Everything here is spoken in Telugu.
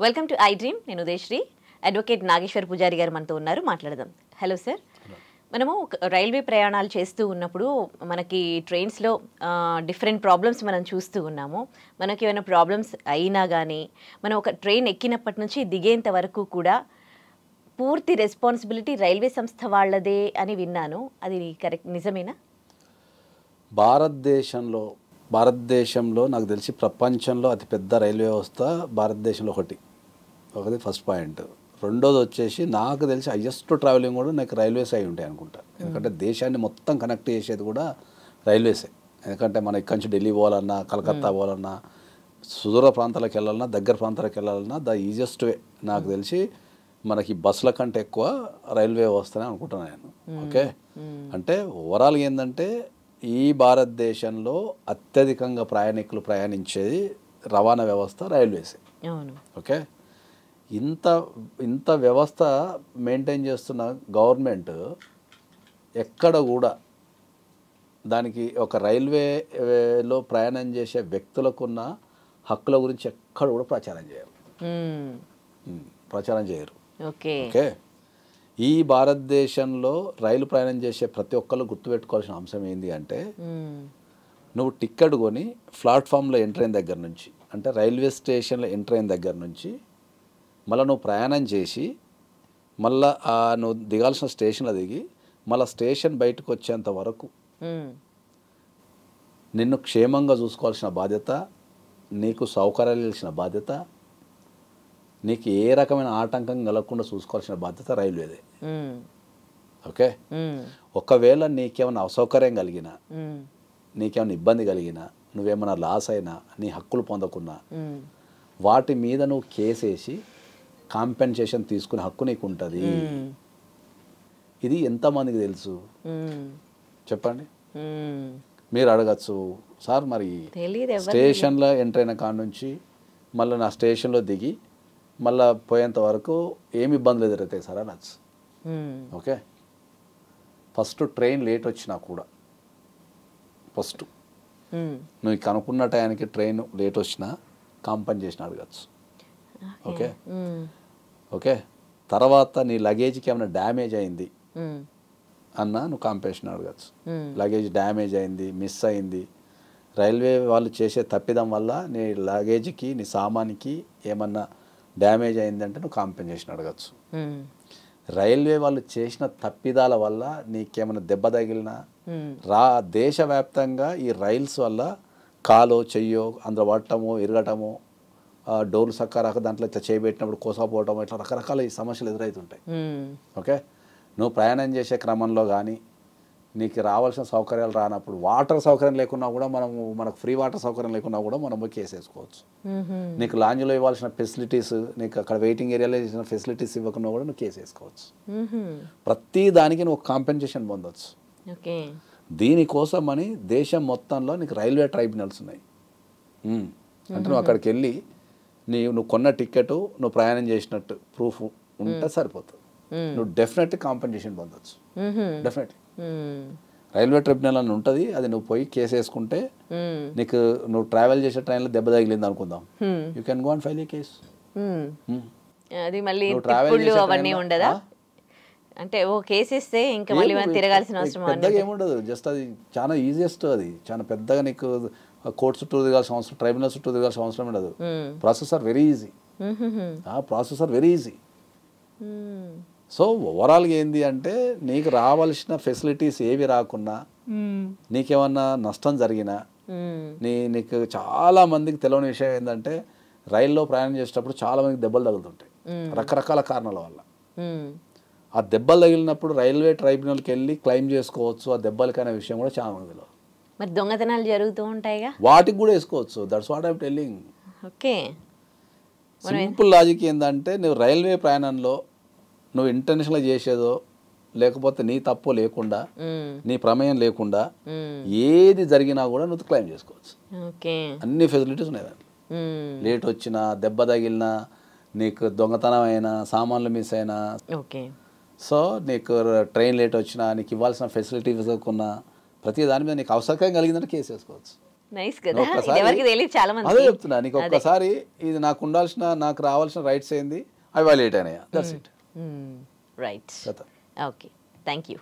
Welcome to I dream. నేను ఉదయశ్రీ. అడ్వకేట్ నాగేశ్వర్ పూజారి గారు మనతో ఉన్నారు, మాట్లాడదాం. Hello sir. మనము రైల్వే ప్రయాణాలు చేస్తూ ఉన్నప్పుడు మనకి ట్రైన్స్లో డిఫరెంట్ ప్రాబ్లమ్స్ మనం చూస్తూ ఉన్నాము. మనకి ఏమైనా ప్రాబ్లమ్స్ అయినా కానీ మనం ఒక ట్రైన్ ఎక్కినప్పటి నుంచి దిగేంత వరకు కూడా పూర్తి రెస్పాన్సిబిలిటీ రైల్వే సంస్థ వాళ్ళదే అని విన్నాను. అది కరెక్ట్, నిజమేనా? భారతదేశంలో నాకు తెలిసి ప్రపంచంలో అతిపెద్ద రైల్వే వ్యవస్థ భారతదేశంలో ఒకటి ఫస్ట్ పాయింట్. రెండోది వచ్చేసి నాకు తెలిసి హైయెస్ట్ ట్రావెలింగ్ కూడా నాకు రైల్వేస్ అయి ఉంటాయి అనుకుంటా. ఎందుకంటే దేశాన్ని మొత్తం కనెక్ట్ చేసేది కూడా రైల్వేసే. ఎందుకంటే మనం ఇక్కడి నుంచి ఢిల్లీ పోవాలన్నా, కలకత్తా పోవాలన్నా, సుదూర ప్రాంతాలకు వెళ్ళాలన్నా, దగ్గర ప్రాంతాలకు వెళ్ళాలన్నా ద ఈజియెస్ట్ వే నాకు తెలిసి మనకి బస్సుల కంటే ఎక్కువ రైల్వే వ్యవస్థనే అనుకుంటున్నాను నేను. ఓకే, అంటే ఓవరాల్గా ఏంటంటే ఈ భారతదేశంలో అత్యధికంగా ప్రయాణికులు ప్రయాణించేది రవాణా వ్యవస్థ రైల్వేసే. ఓకే, ఇంత వ్యవస్థ మెయింటైన్ చేస్తున్న గవర్నమెంట్ ఎక్కడ కూడా దానికి ఒక రైల్వేలో ప్రయాణం చేసే వ్యక్తులకున్న హక్కుల గురించి ఎక్కడ కూడా ప్రచారం చేయరు. ఓకే, ఈ భారతదేశంలో రైలు ప్రయాణం చేసే ప్రతి ఒక్కళ్ళు గుర్తుపెట్టుకోవాల్సిన అంశం ఏంటి అంటే, నువ్వు టికెట్ కొని ప్లాట్ఫామ్లో ఎంటర్ అయిన దగ్గర నుంచి, అంటే రైల్వే స్టేషన్లో ఎంటర్ అయిన దగ్గర నుంచి మళ్ళీ నువ్వు ప్రయాణం చేసి మళ్ళీ నువ్వు దిగాల్సిన స్టేషన్లో దిగి మళ్ళీ స్టేషన్ బయటకు వచ్చేంత వరకు నిన్ను క్షేమంగా చూసుకోవాల్సిన బాధ్యత, నీకు సౌకర్యాలు ఇచ్చిన బాధ్యత, నీకు ఏ రకమైన ఆటంకం కలగకుండా చూసుకోవాల్సిన బాధ్యత రైల్వేదే. ఓకే, ఒకవేళ నీకేమైనా అసౌకర్యం కలిగినా, నీకేమైనా ఇబ్బంది కలిగినా, నువ్వేమైనా లాస్ అయినా, నీ హక్కులు పొందకున్నా వాటి మీద నువ్వు కేసేసి కాంపెన్సేషన్ తీసుకునే హక్కు నీకు ఉంటుంది. ఇది ఎంతమందికి తెలుసు చెప్పండి? మీరు అడగచ్చు, సార్ మరి స్టేషన్లో ఎంటర్ అయిన కాడ నుంచి మళ్ళీ నా స్టేషన్లో దిగి మళ్ళీ పోయేంత వరకు ఏమి ఇబ్బందులు ఎదురవుతాయి సార్ అనొచ్చు. ఓకే, ఫస్ట్ ట్రైన్ లేట్ వచ్చినా కూడా, ఫస్ట్ నువ్వు కనుక్కున్న టయానికి ట్రైన్ లేట్ వచ్చినా కాంపెన్సేషన్ అడగచ్చు. ఓకే ఓకే, తర్వాత నీ లగేజ్కి ఏమైనా డ్యామేజ్ అయింది అన్నా నువ్వు కాంపెన్సేషన్ అడగచ్చు. లగేజ్ డ్యామేజ్ అయింది, మిస్ అయింది, రైల్వే వాళ్ళు చేసే తప్పిదం వల్ల నీ లగేజ్కి, నీ సామానికి ఏమన్నా డ్యామేజ్ అయిందంటే నువ్వు కాంపెన్సేషన్ అడగచ్చు. రైల్వే వాళ్ళు చేసిన తప్పిదాల వల్ల నీకేమైనా దెబ్బ తగిలినా, దేశవ్యాప్తంగా ఈ రైల్స్ వల్ల కాలో చెయ్యో అందులో పట్టడము, ఇరగటము, డోర్లు సక్కరాక దాంట్లో ఇట్లా చేయబెట్టినప్పుడు కోసపోవటం, ఇట్లా రకరకాల ఈ సమస్యలు ఎదురవుతుంటాయి. ఓకే, నువ్వు ప్రయాణం చేసే క్రమంలో కానీ నీకు రావాల్సిన సౌకర్యాలు రానప్పుడు, వాటర్ సౌకర్యం లేకున్నా కూడా మనకు ఫ్రీ వాటర్ సౌకర్యం లేకున్నా కూడా మనం కేసు వేసుకోవచ్చు. నీకు లాంజ్లో ఇవ్వాల్సిన ఫెసిలిటీస్, నీకు అక్కడ వెయిటింగ్ ఏరియాలో ఇచ్చిన ఫెసిలిటీస్ ఇవ్వకుండా కూడా నువ్వు కేసు వేసుకోవచ్చు. ప్రతి దానికి నువ్వు కాంపెన్సేషన్ పొందవచ్చు. దీనికోసమని దేశం మొత్తంలో నీకు రైల్వే ట్రైబ్యునల్స్ ఉన్నాయి. అంటే నువ్వు అక్కడికి వెళ్ళి నువ్వు కొన్న టికెట్, నువ్వు ప్రయాణం చేసినట్టు ప్రూఫ్ ఉంటే సరిపోతుంది. నువ్వు డెఫినెట్లీ కాంపెన్సేషన్ పొందవచ్చు. డెఫినెట్లీ రైల్వే ట్రిబ్యునల్ అని ఉంటుంది, అది నువ్వు పోయి కేసు వేసుకుంటే నీకు నువ్వు ట్రావెల్ చేసే ట్రైన్లో దెబ్బ తగిలింది అనుకుందాం, you can go and file A case. అది మళ్ళీ అవన్నీ ఉండదా? అంటే ఓ కేసు ఇస్తే ఇంకా మళ్ళీ మనం తిరగాల్సిన అవసరం పెద్దగా ఏముండదు. జస్ట్ అది చాలా ఈజియెస్ట్, అది చాలా పెద్దగా నీకు కోర్టు చుట్టూ దిగాల్సిన అవసరం, ట్రైబ్యునల్ చుట్టూ దిగాల్సిన అవసరం ఉండదు. Process are very easy. So ఓవరాల్గా ఏంది అంటే, నీకు రావాల్సిన ఫెసిలిటీస్ ఏవి రాకున్నా, నీకేమన్నా నష్టం జరిగినా, నీకు చాలా మందికి తెలియని విషయం ఏంటంటే, రైల్లో ప్రయాణం చేసేటప్పుడు చాలా మందికి దెబ్బలు తగులుతుంటాయి రకరకాల కారణాల వల్ల. ఆ దెబ్బలు తగిలినప్పుడు రైల్వే ట్రైబ్యునల్కి వెళ్ళి క్లెయిమ్ చేసుకోవచ్చు ఆ దెబ్బలకనే విషయం కూడా చాలా మంది తెలియదు. మరి దొంగతనాలు జరుగుతూ ఉంటాయిగా, వాటికి కూడా వేసుకోవచ్చు. That's what I'm telling. Okay, simple logic ఏంటంటే, నువ్వు రైల్వే ప్రయాణంలో నువ్వు ఇంటర్నేషనల్ చేసేదో లేకపోతే నీ తప్పు లేకుండా, నీ ప్రమేయం లేకుండా ఏది జరిగినా కూడా నువ్వు క్లెయిమ్ చేసుకోవచ్చు. అన్ని ఫెసిలిటీస్ ఉన్నాయి దాంట్లో. లేట్ వచ్చినా, దెబ్బ తగిలినా, నీకు దొంగతనం అయినా, సామాన్లు మిస్ అయినా, సో నీకు ట్రైన్ లేట్ వచ్చినా, నీకు ఇవ్వాల్సిన ఫెసిలిటీస్ ఉన్న ప్రతి దాని మీద నీకు అవసరం కలిగిందంటే కేసు వేసుకోవచ్చు. నైస్ కదా, ఇది ఎవరికి తెలియదు చాలా మంది. అదే చెప్తున్నా నీకు, ఒక్కసారి ఇది నాకు రావాల్సిన రైట్స్ ఏంది అవి వైలేట్ అయినాయా, that's it. Right, okay, thank you.